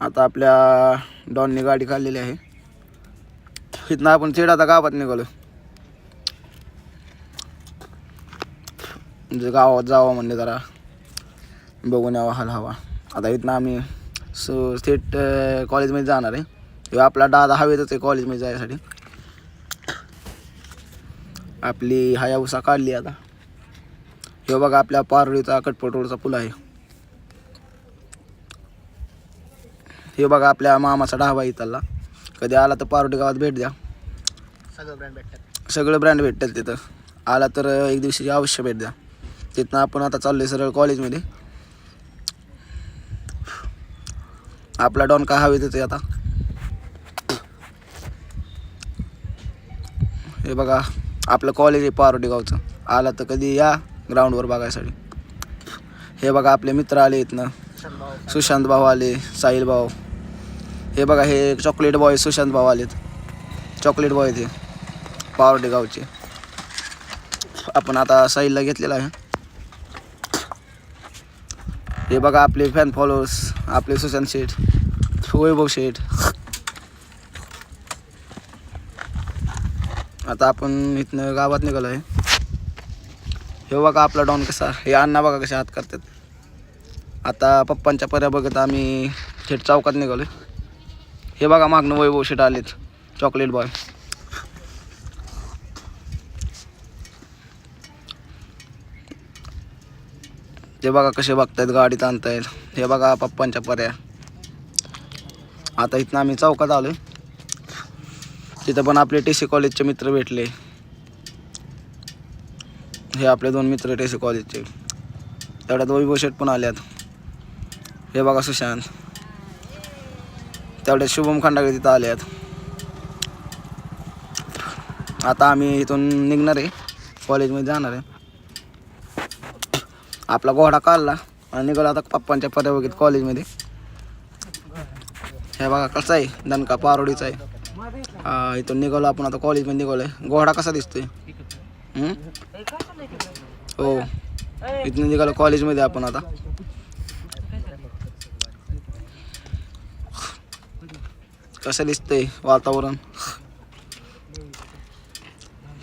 आता आपल्या डॉनने गाडी काढलेली आहे. इथनं आपण थेट आता गावात निघालो. म्हणजे गावात जावं म्हणले जरा बघून यावं हाल हवा. आता इथनं आम्ही थेट कॉलेजमध्ये जाणार आहे. किंवा आपला दादा हवेतच आहे कॉलेजमध्ये जायसाठी. आपली हायाबुसा काढली आता. हे बघा आपल्या पारोळीचा कटपट रोडचा पूल आहे. हे बघा आपल्या मामाचा ढाबा इथला. कधी आला तर पारोडी गावात भेट द्या. सगळं ब्रँड भेटतात तिथं. आला तर एक दिवशी अवश्य भेट द्या. तिथनं आपण आता चाललोय सरळ कॉलेजमध्ये. आपला डॉन काय हवेतच आहे आता. हे बघा आपलं कॉलेज आहे पारोडी गावचं. आला तर कधी या ग्राउंडवर बघायसाठी. हे बघा आपले मित्र आले इथनं. सुशांत भाऊ आले, साहिल भाऊ. हे बघा हे चॉकलेट बॉय सुशांत भाऊ आलेत. चॉकलेट बॉय ते पारोडी गावचे. आपण आता साहिलला घेतलेला आहे. हे बघा आपले फॅन फॉलोअर्स, आपले सुशांत शेठ, वैभव शेठ. आता आपण इथनं गावात निघालो आहे. हे बघा आपला डॉन कसा. हे अण्णा बघा कसे हात करतात. आता पप्पांच्या पर्या बघत आम्ही थेट चौकात निघालो. हे बघा मागणं वैभव शेठ आलेत, चॉकलेट बॉय. ते बघा कसे बघतायत, गाडीत आणतायत. हे बघा पप्पांच्या पर्या. आता इथनं आम्ही चौकात आलोय. तिथं पण आपले TC कॉलेजचे मित्र भेटले. हे आपले 2 मित्र TC कॉलेजचे. तेवढ्यात वैभव शेठ पण आल्यात. हे बघा सुशांत. तेवढ्यात शुभम खंडागळे तिथं आल्यात. आता आम्ही इथून निघणार आहे, कॉलेजमध्ये जाणार आहे. आपला घोडा काढला आणि निघाला आता पप्पांच्या पर्या बघित कॉलेजमध्ये. हे बघा कसा आहे, दणका पारोडीचा आहे. इथून निघालो आपण आता कॉलेजमध्ये निघालोय. घोडा कसा दिसतोय. हो इथून निघालो कॉलेजमध्ये आपण आता. कसं दिसतंय वातावरण.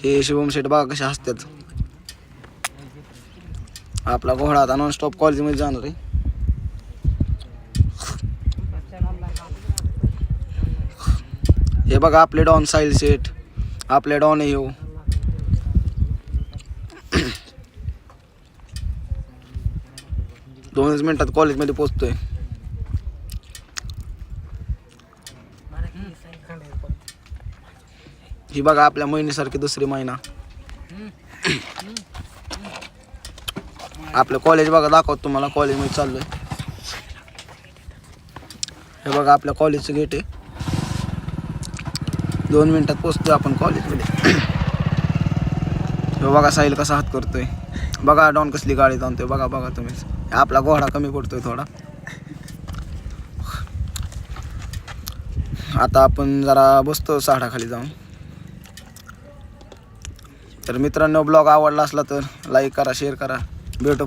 हे शुभम शेठ बघा कसे हसतात. आपला घोडा आता नॉनस्टॉप कॉलेजमध्ये जाणार आहे. हे बघा आपले डॉन साहिल शेठ, आपले डॉन आहे हो. 2 मिनिटात कॉलेजमध्ये पोहोचतोय. ही बघा आपल्या महिन्यासारखी दुसरी महिना. आपलं कॉलेज बघा दाखवतो तुम्हाला. कॉलेजमध्ये चाललोय. हे बघा आपल्या कॉलेजचं गेट आहे. 2 मिनिटात पोहोचतोय आपण कॉलेजमध्ये. हे बघा साहिल कसा हात करतोय. बघा डॉन कसली गाडी आणतोय. बघा बघा तुम्हीच. आपला घोडा कमी पडतोय थोडा. आता आपण जरा बसतो झाडाखाली जाऊन. तर मित्रांनो ब्लॉग आवडला असला तर लाईक करा, शेअर करा. भेटू.